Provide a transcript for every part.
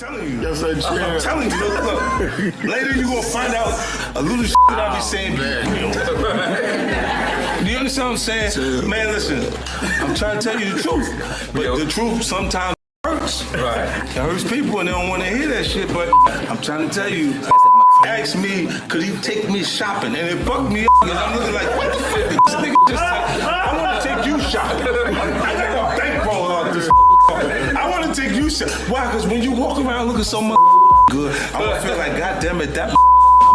telling you. Yes, I did. I'm telling you. Look. Later you gonna find out a little shit that I be saying. Do you understand what I'm saying? Man, listen. I'm trying to tell you the truth. But the truth sometimes hurts. Right. It hurts people and they don't want to hear that shit. But I'm trying to tell you. Asked me, could he take me shopping? And it fucked me up because I'm looking like, what the fuck? This nigga just said, I want to take you shopping. I got a bankroll out this. I want to take you shopping. Why? Because when you walk around looking so much good, I'm going to feel like, God damn it, that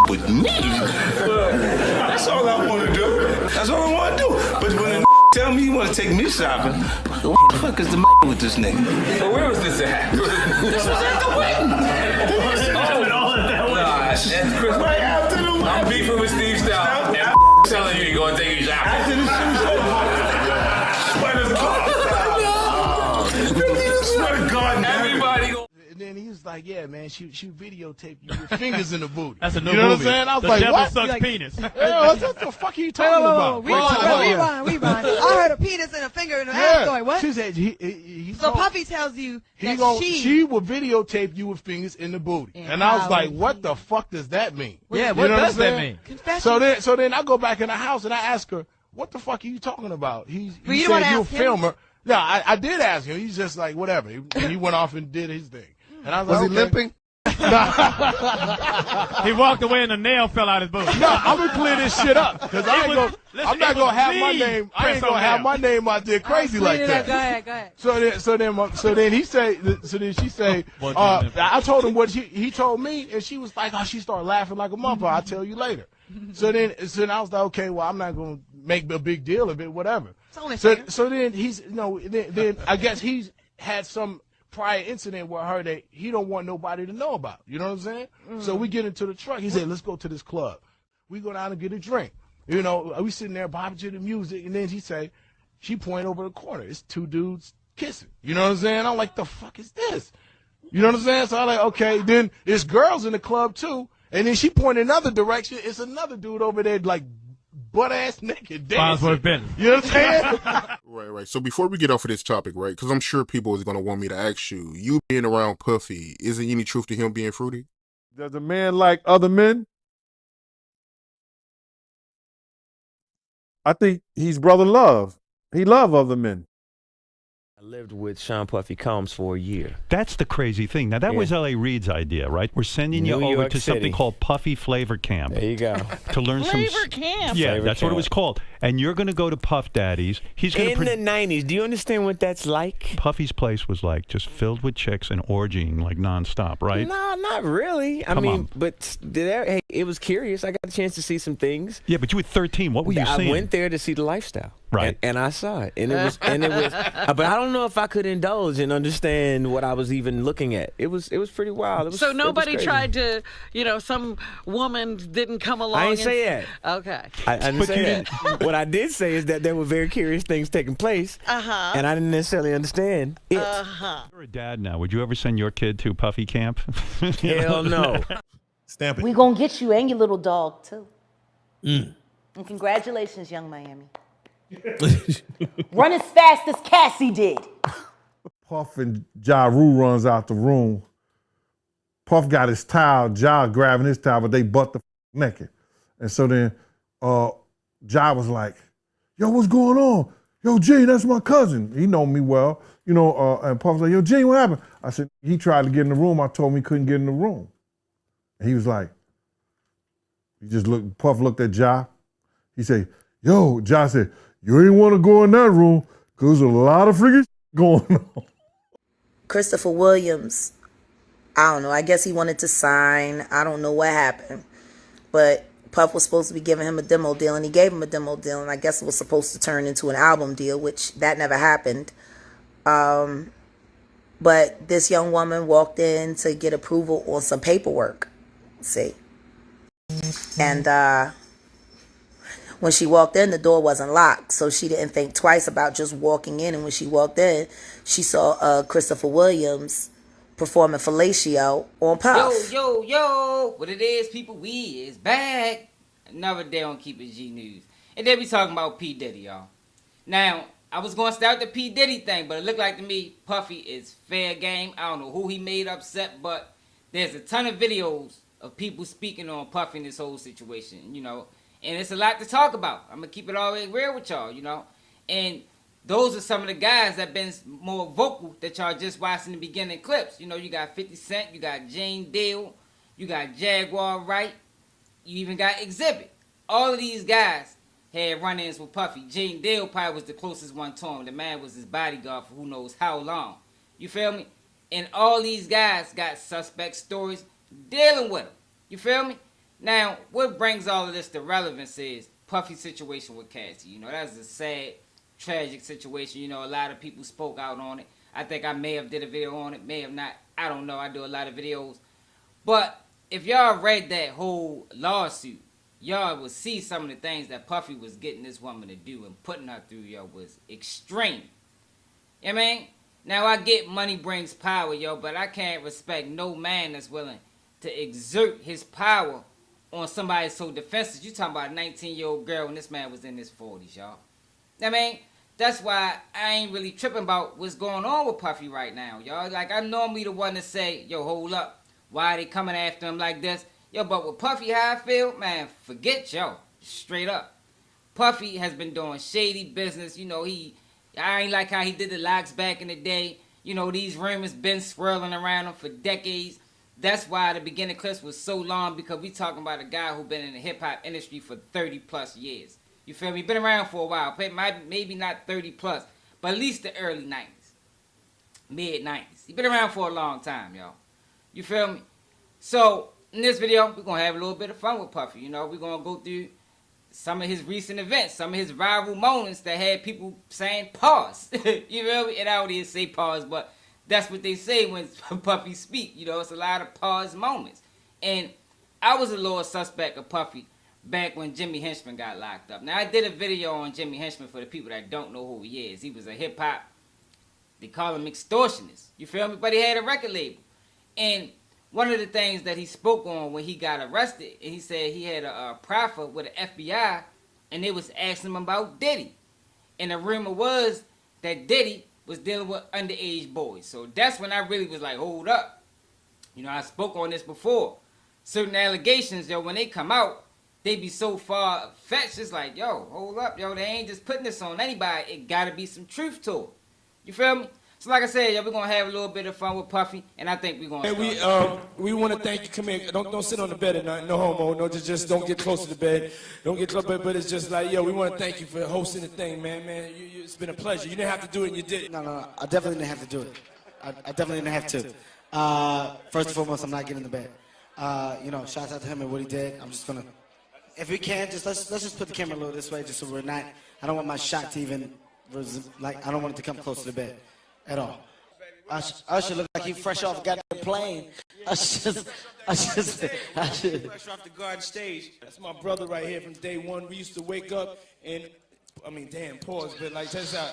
with me. That's all I want to do. That's all I want to do. But when the tell me you want to take me shopping, what the fuck is the with this nigga? So where was this at? This was at the wedding. And Chris, Right after the wedding. I'm beefing with Steve Stout. And telling you he's going to take you shopping. After the show's over. Swear to God. Swear to God, everybody go. And then he was like, yeah, man, she videotaped you with fingers in the booty. That's a new you know movie. What I'm saying? I was the like, devil what? sucks Like, penis. Yeah, what the fuck are you talking about? Rewind. I heard a penis and a finger in the ass going, what? She said he So Puffy tells you that she will videotape you with fingers in the booty. And I was like, what the fuck does that mean? Yeah, what does that mean? Confession. So then I go back in the house and I ask her, what the fuck are you talking about? He Well, you said you a ask him? filmer. No, I did ask him. He's just like, whatever. He went off and did his thing. And I was like, Was he limping? He walked away and a nail fell out his boot. No, I'm gonna clear this shit up because I'm not gonna have my name. I ain't gonna have my name out there crazy like that. Go ahead. So then he say. So then she say. I told him what he told me, and she was like, oh, she started laughing like a motherfucker. I'll tell you later. So then I was like, okay, well, I'm not gonna make a big deal of it, whatever. So then he's then I guess he's had some prior incident with her that he don't want nobody to know about. You know what I'm saying? So we get into the truck. He said, let's go to this club. We go down and get a drink. You know, we sitting there bopping to the music, and then she point over the corner. It's two dudes kissing. You know what I'm saying? I'm like, the fuck is this? You know what I'm saying? So I'm like, okay. Then there's girls in the club too, and then she point another direction. It's another dude over there like butt-ass naked dancing. You know what I'm saying? Right. So before we get off of this topic, right, because I'm sure people is going to want me to ask you being around Puffy, is there any truth to him being fruity? Does a man like other men? I think he's brother love. He love other men. I lived with Sean Puffy Combs for a year. That's the crazy thing. Now, that was L.A. Reid's idea, right? We're sending you New over York to something City. called Puffy Flavor Camp. There you go. To learn Flavor Camp? Yeah, Flavor that's what it Camp. was called. And you're going to go to Puff Daddy's. He's going In the 90s, do you understand what that's like? Puffy's place was like just filled with chicks and orgying like nonstop, right? No, not really. I Come mean, on. but hey, it was curious. I got a chance to see some things. Yeah, but you were 13. What were you seeing? I went there to see the lifestyle. Right. And I saw it. And it was but I don't know if I could indulge and understand what I was even looking at. It was pretty wild. So nobody tried to, some woman didn't come along. I didn't say that. Okay. I didn't say that. What I did say is that there were very curious things taking place. And I didn't necessarily understand it. You're a dad now. Would you ever send your kid to Puffy camp? Hell no. Stamp it. We gonna get you and your little dog too. And congratulations, young Miami. Run as fast as Cassie did. Puff and Ja Rule runs out the room. Puff got his towel, Ja grabbing his towel, but they butt the naked. And so then Ja was like, yo, what's going on? Yo, Gene, that's my cousin. He know me well. And Puff was like, yo, Gene, what happened? I said, he tried to get in the room. I told him he couldn't get in the room. And he was like, Puff looked at Ja. He said, yo, Ja said, you ain't want to go in that room because there's a lot of freaking going on. Christopher Williams, I don't know. I guess he wanted to sign. I don't know what happened. But Puff was supposed to be giving him a demo deal, and he gave him a demo deal, and I guess it was supposed to turn into an album deal, which that never happened. But this young woman walked in to get approval on some paperwork. See? And when she walked in, the door wasn't locked, so she didn't think twice about just walking in. And when she walked in, she saw Christopher Williams performing fellatio on Puff. Yo, what it is, people, we is back. Another day on Keep It G News. And then we talking about P. Diddy, y'all. Now, I was going to start the P. Diddy thing, but it looked like to me Puffy is fair game. I don't know who he made upset, but there's a ton of videos of people speaking on Puffy in this whole situation, you know. And it's a lot to talk about. I'm going to keep it all the way real with y'all, you know. And those are some of the guys that been more vocal that y'all just watching the beginning clips. You know, you got 50 Cent, you got Jane Deal, you got Jaguar Wright, you even got Exhibit. All of these guys had run-ins with Puffy. Jane Deal probably was the closest one to him. The man was his bodyguard for who knows how long. You feel me? And all these guys got suspect stories dealing with him. You feel me? Now, what brings all of this to relevance is Puffy's situation with Cassie. You know, that's a sad, tragic situation. You know, a lot of people spoke out on it. I think I may have did a video on it, may have not. I don't know. I do a lot of videos. But if y'all read that whole lawsuit, y'all will see some of the things that Puffy was getting this woman to do and putting her through, yo, was extreme. You know what I mean? Now, I get money brings power, yo, but I can't respect no man that's willing to exert his power on somebody so defensive. You talking about a 19-year-old girl and this man was in his 40s, y'all. I mean, that's why I ain't really tripping about what's going on with Puffy right now, y'all. Like, I'm normally the one to say, yo, hold up. Why are they coming after him like this? Yo, but with Puffy, how I feel, man, forget yo. Straight up. Puffy has been doing shady business. You know, I ain't like how he did the locks back in the day. You know, these rumors been swirling around him for decades. That's why the beginning clips was so long, because we talking about a guy who been in the hip-hop industry for 30 plus years. You feel me? Been around for a while. Maybe not 30 plus, but at least the early 90s. Mid-90s. He been around for a long time, y'all. You feel me? So, in this video, we're going to have a little bit of fun with Puffy. You know, we're going to go through some of his recent events, some of his viral moments that had people saying pause. You feel me? And I don't even say pause, but that's what they say when Puffy speak. You know, it's a lot of pause moments. And I was a little suspect of Puffy back when Jimmy Henchman got locked up. Now, I did a video on Jimmy Henchman for the people that don't know who he is. He was a hip-hop, they call him extortionist. You feel me? But he had a record label. And one of the things that he spoke on when he got arrested, and he said he had a proffer with the FBI, and they was asking him about Diddy. And the rumor was that Diddy was dealing with underage boys. So that's when I really was like, hold up. You know, I spoke on this before. Certain allegations, yo, when they come out, they be so far-fetched. It's like, yo, hold up, yo, they ain't just putting this on anybody. It gotta be some truth to it. You feel me? So like I said, yo, we're gonna have a little bit of fun with Puffy, and I think we're gonna we want to thank you. Come here. Don't sit on the bed or nothing. No homo. No, just don't get close to the bed. Don't get close. But it's just like, yo, we want to thank you for hosting the thing, man. It's been a pleasure. You didn't have to do it, and you did it. No. I definitely didn't have to do it. I definitely didn't have to. First and foremost, I'm not getting in the bed. You know, shouts out to him and what he did. I'm just gonna, if we can, just let's just put the camera a little this way, just so we're not. I don't want my shot to even like. I don't want it to come close to the bed at all. Usher look like he fresh off goddamn plane. Usher. Fresh off the garden stage. That's my brother right here from day one. We used to wake up and, I mean, damn, pause, but like, check this out.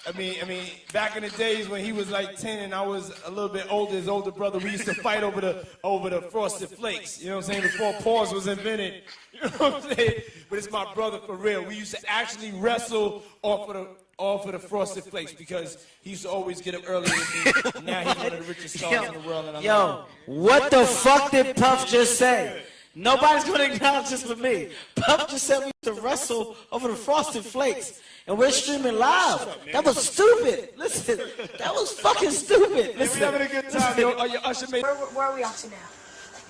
I mean, back in the days when he was like 10 and I was a little bit older, his older brother, we used to fight over the Frosted Flakes. You know what I'm saying? Before pause was invented. You know what I'm saying? But it's my brother for real. We used to actually wrestle off of the Frosted Flakes because he used to always get up early with me. Now he's one of the richest stars in the world. And Yo, what the fuck did Puff just say? Nobody's gonna acknowledge this but me. Puff just said we used to wrestle over the Frosted Flakes. And we're streaming live. That was stupid. Listen, that was fucking stupid. Listen. We're having a good time, yo. Where are we off to now?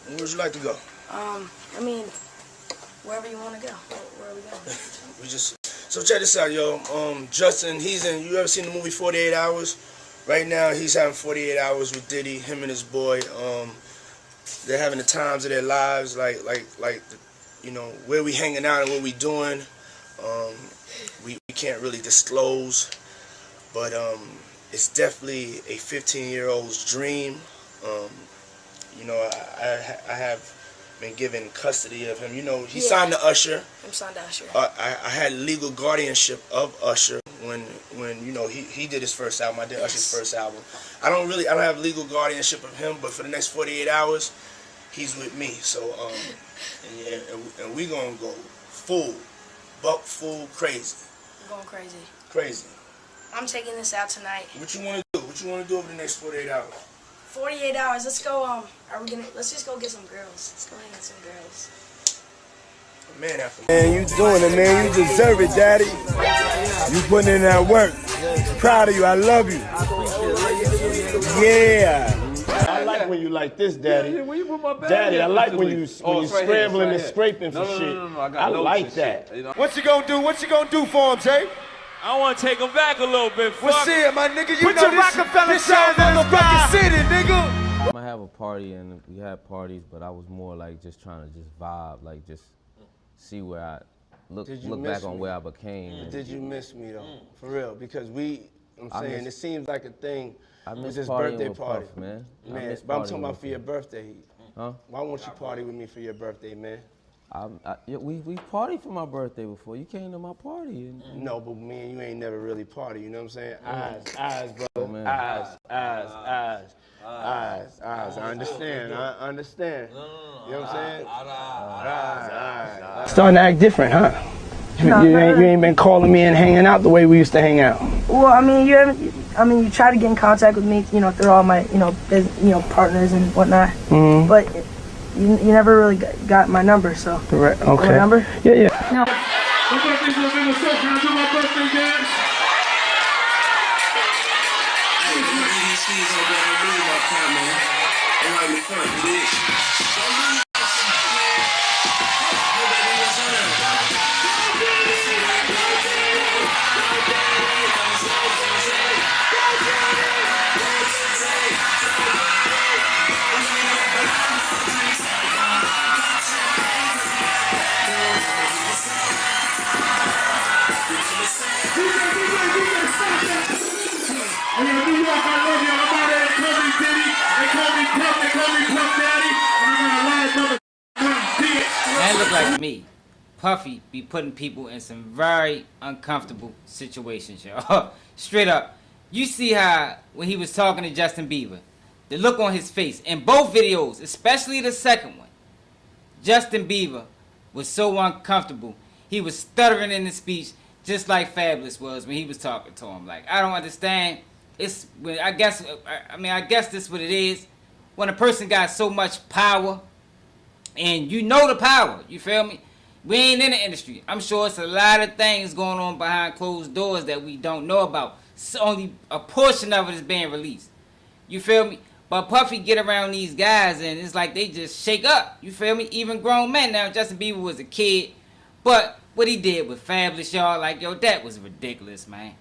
Where would you like to go? I mean, wherever you want to go. Where are we going? So check this out, yo. Justin, you ever seen the movie 48 Hours? Right now, he's having 48 hours with Diddy, him and his boy. They're having the times of their lives, like, you know, where we hanging out and what we doing. We can't really disclose, but it's definitely a 15-year-old's dream. You know, I have been given custody of him. You know, he signed to Usher. I'm signed to Usher. I had legal guardianship of Usher when you know he did his first album. I did Usher's first album. I don't have legal guardianship of him, but for the next 48 hours, he's with me. So and we gonna go full crazy. Going crazy. Crazy. I'm taking this out tonight. What you want to do? What you want to do over the next 48 hours? 48 hours. Let's go. Let's just go get some girls. Let's go hang with some girls. Man, after Man, you doing it, man. You deserve it, Daddy. You putting in that work. Proud of you. I love you. Yeah. I like when you like this, Daddy. Where you put my bag? Daddy, I like when you it's right scrambling here, and scraping for shit. No, I got I notes like and that. shit, you know? What you gonna do? What you gonna do for him, Jay? I want to take him back a little bit. What's it, my nigga? You Put know your this Rockefeller shit on the fucking city, nigga. I'm gonna have a party, and we had parties, but I was more like just trying to just vibe, like just see where I look back on where I became. Did you miss me though? For real? Because I'm saying it seems like a thing. I It was miss his partying birthday with party, Puff, man. I Man, miss but I'm partying talking about with for your him. birthday. Huh? Why won't you party with me for your birthday, man? Yeah, we partied for my birthday before. You came to my party. No, but me and you ain't never really party. You know what I'm saying? Mm. Eyes, brother. Oh, man. Eyes. I understand. I understand. You know what I'm saying? Eyes. Starting to act different, huh? You ain't been calling me and hanging out the way we used to hang out. Well, I mean, you try to get in contact with me, through all my, partners and whatnot. Mm-hmm. But you never really got my number, so. Right. Okay. My number? Yeah. No. My birthday's November 6th. Can I do my birthday dance? That look like me. Puffy be putting people in some very uncomfortable situations, y'all. Straight up. You see how when he was talking to Justin Bieber, the look on his face in both videos, especially the second one, Justin Bieber was so uncomfortable. He was stuttering in his speech just like Fabulous was when he was talking to him. Like, I don't understand. I guess this is what it is. When a person got so much power, and you know the power, you feel me? We ain't in the industry. I'm sure it's a lot of things going on behind closed doors that we don't know about. So only a portion of it is being released. You feel me? But Puffy get around these guys and it's like they just shake up. You feel me? Even grown men now. Justin Bieber was a kid. But what he did with Fabulous, y'all, like, yo, that was ridiculous, man.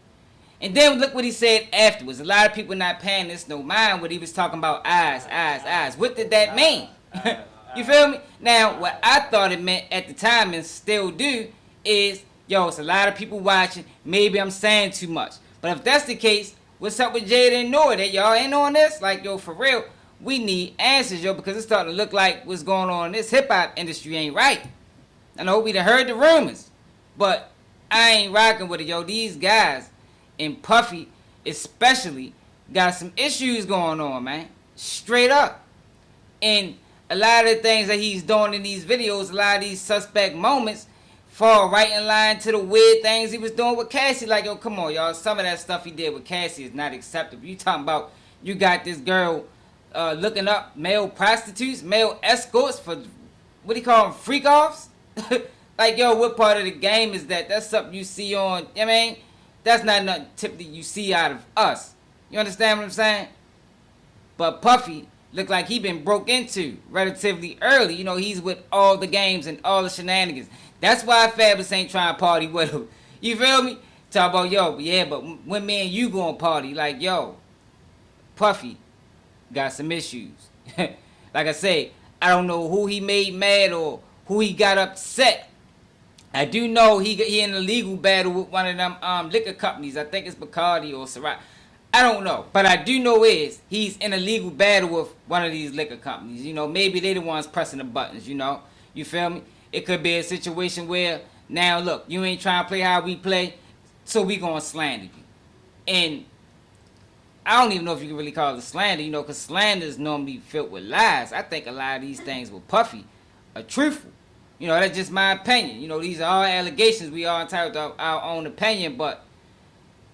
And then look what he said afterwards. A lot of people not paying this no mind what he was talking about eyes. What did that mean? You feel me? Now, what I thought it meant at the time and still do is, yo, it's a lot of people watching. Maybe I'm saying too much. But if that's the case, what's up with Jada and Noah? That y'all ain't on this? Like, yo, for real, we need answers, yo, because it's starting to look like what's going on in this hip-hop industry ain't right. I know we done heard the rumors, but I ain't rocking with it, yo. These guys, and Puffy especially, got some issues going on, man. Straight up. And a lot of the things that he's doing in these videos, a lot of these suspect moments, fall right in line to the weird things he was doing with Cassie. Like, yo, come on, y'all. Some of that stuff he did with Cassie is not acceptable. You talking about you got this girl looking up male prostitutes, male escorts for, what do you call them, freak-offs? Like, yo, what part of the game is that? That's something you see on, I mean, that's not nothing typically you see out of us. You understand what I'm saying? But Puffy look like he been broke into relatively early. You know, he's with all the games and all the shenanigans. That's why Fabulous ain't trying to party with him. You feel me? Talk about, yo, yeah, but when me and you going party, like, yo, Puffy got some issues. Like I say, I don't know who he made mad or who he got upset. I do know he in a legal battle with one of them liquor companies. I think it's Bacardi or Ciroc. I don't know. But I do know is he's in a legal battle with one of these liquor companies. You know, maybe they the ones pressing the buttons, you know. You feel me? It could be a situation where, now look, you ain't trying to play how we play, so we gonna slander you. And I don't even know if you can really call it slander, you know, because slander is normally filled with lies. I think a lot of these things with Puffy are truthful. You know, that's just my opinion. You know, these are all allegations. We are entitled to our own opinion, but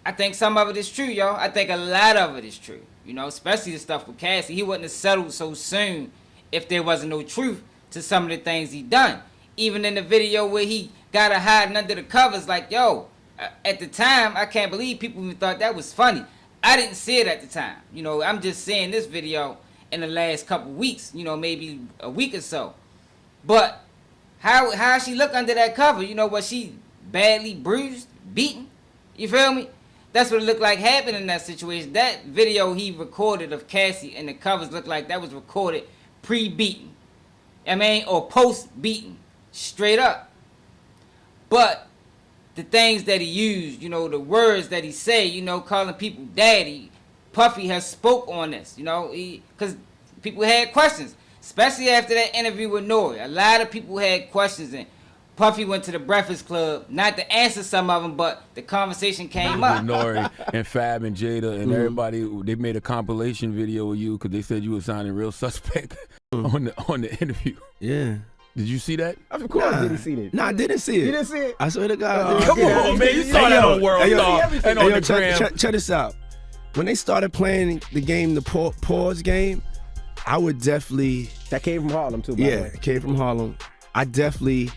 I think some of it is true, yo. I think a lot of it is true. You know, especially the stuff with Cassie. He wouldn't have settled so soon if there wasn't no truth to some of the things he done. Even in the video where he got her hiding under the covers, like, yo, at the time, I can't believe people even thought that was funny. I didn't see it at the time. You know, I'm just seeing this video in the last couple weeks, you know, maybe a week or so. But how she look under that cover? You know, was she badly bruised, beaten? You feel me? That's what it looked like happened in that situation. That video he recorded of Cassie and the covers looked like that was recorded pre-beaten. I mean, or post-beaten. Straight up. But the things that he used, you know, the words that he say, you know, calling people daddy, Puffy has spoke on this, you know, because people had questions, especially after that interview with Nori. A lot of people had questions, and Puffy went to the Breakfast Club, not to answer some of them, but the conversation came up. Nori and Fab and Jada and everybody, they made a compilation video of you because they said you were sounding real suspect on the interview. Yeah. Did you see that? Of course, didn't see that. Nah, I didn't see it. You didn't see it? I swear to God. Come on, man. You saw that on World Star and on the gram. Check this out. When they started playing the game, the pause game, I would definitely... That came from Harlem, too, by the way. Yeah, it came from Harlem. I definitely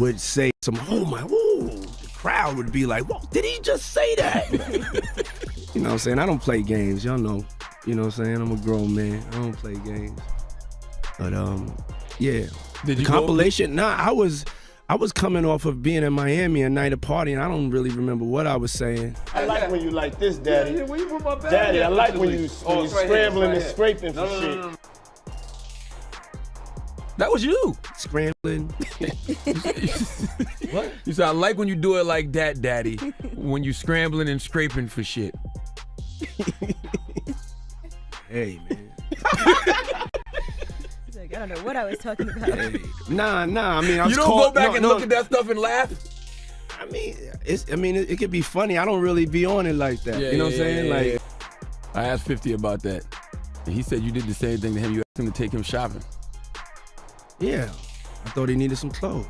would say some, oh my, ooh. The crowd would be like, whoa, did he just say that? You know what I'm saying? I don't play games. Y'all know. You know what I'm saying? I'm a grown man. I don't play games. But, yeah. Did the you compilation? Nah, I was coming off of being in Miami a night of party, and I don't really remember what I was saying. I like when you like this, Daddy. Yeah, when you put my bag Daddy, I like when you it's scrambling right and here. scraping for shit. No. That was you. Scrambling. What? You said, I like when you do it like that, Daddy. When you scrambling and scraping for shit. Hey, man. I don't know what I was talking about. Hey. Nah. I mean, I was you don't caught, go back and look at that stuff and laugh? I mean, it could be funny. I don't really be on it like that. Yeah, you know what I'm saying? Like, I asked 50 about that. And he said you did the same thing to him. You asked him to take him shopping. yeah, I thought he needed some clothes.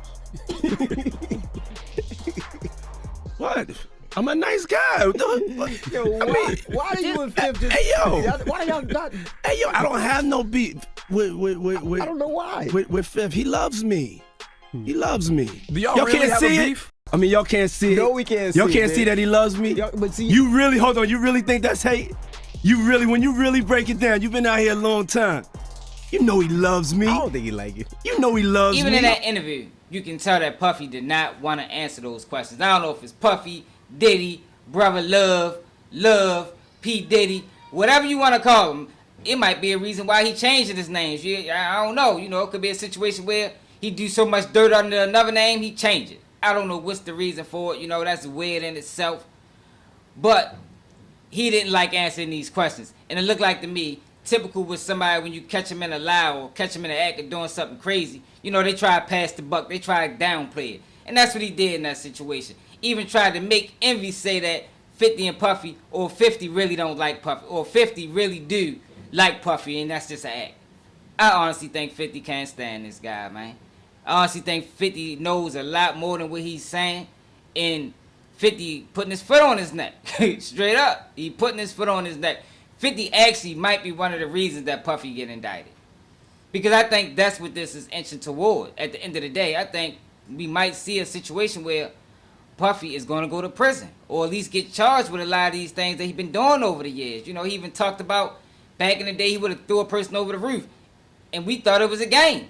What? I'm a nice guy. Yo, why do you and Fifth just... Hey, yo. Why y'all not... Hey, yo, I don't have no beef with I don't know why. With Fifth. He loves me. He loves me. Do y'all really can't have see a it? beef? I mean, y'all can't see it. No, we can't see Y'all it, can't man. see that he loves me? But see, you really, hold on, you really think that's hate? When you really break it down, you've been out here a long time. You know he loves me. I don't think he like it. You know he loves Even me. in that interview, you can tell that Puffy did not want to answer those questions. I don't know if it's Puffy, Diddy, Brother Love, P. Diddy, whatever you want to call him. It might be a reason why he changed his names. I don't know. You know, it could be a situation where he do so much dirt under another name, he changed it. I don't know what's the reason for it. You know, that's weird in itself. But he didn't like answering these questions. And it looked like to me, typical with somebody when you catch them in a lie or catch them in the act of doing something crazy, you know, they try to pass the buck. They try to downplay it. And that's what he did in that situation. Even tried to make Envy say that 50 and Puffy, or 50 really don't like Puffy, or 50 really do like Puffy, and that's just an act. I honestly think 50 can't stand this guy, man. I honestly think 50 knows a lot more than what he's saying, and 50 putting his foot on his neck. Straight up, he putting his foot on his neck. 50 actually might be one of the reasons that Puffy get indicted. Because I think that's what this is inching toward. At the end of the day, I think we might see a situation where Puffy is going to go to prison, or at least get charged with a lot of these things that he's been doing over the years. You know, he even talked about back in the day he would have threw a person over the roof, and we thought it was a game.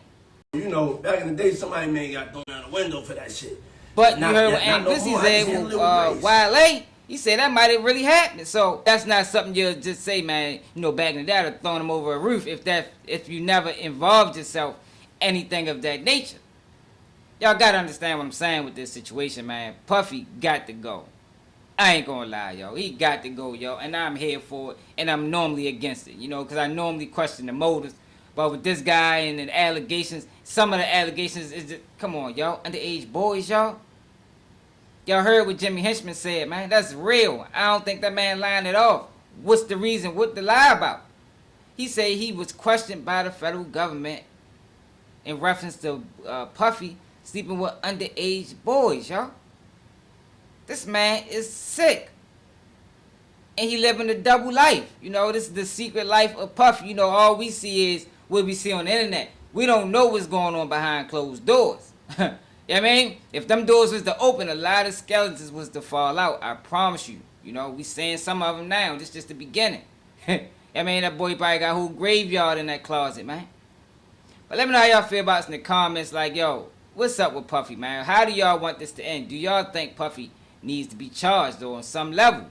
You know, back in the day, somebody may got thrown out the window for that shit. But you heard what Anglissy said with WAY. He said that might have really happened. So that's not something you'll just say, man, you know, back in the day, I'd have thrown him over a roof if you never involved yourself anything of that nature. Y'all gotta understand what I'm saying with this situation, man. Puffy got to go. I ain't gonna lie, yo. He got to go, yo. And I'm here for it, and I'm normally against it, you know, because I normally question the motives. But with this guy and the allegations, some of the allegations is just, come on, yo, underage boys, y'all. Y'all heard what Jimmy Henchman said, man. That's real. I don't think that man lying at all. What's the reason? What to lie about? He said he was questioned by the federal government in reference to Puffy sleeping with underage boys, y'all. This man is sick. And he living a double life. You know, this is the secret life of Puffy. You know, all we see is what we see on the internet. We don't know what's going on behind closed doors. You know what I mean? If them doors was to open, a lot of skeletons was to fall out. I promise you. You know, we seeing some of them now. This just the beginning. I mean, that boy probably got a whole graveyard in that closet, man. But let me know how y'all feel about this in the comments. Like, yo, what's up with Puffy, man? How do y'all want this to end? Do y'all think Puffy needs to be charged or on some level?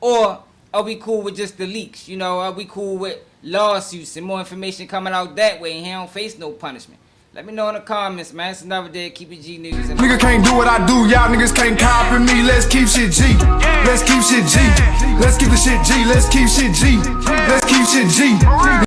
Or are we cool with just the leaks? You know, are we cool with lawsuits and more information coming out that way and he don't face no punishment? Let me know in the comments, man. It's another day. Keep it G News. Nigga can't do what I do. Y'all niggas can't copy me. Let's keep shit G. Let's keep shit G. Let's keep the shit G. Let's keep shit G. Let's keep shit G.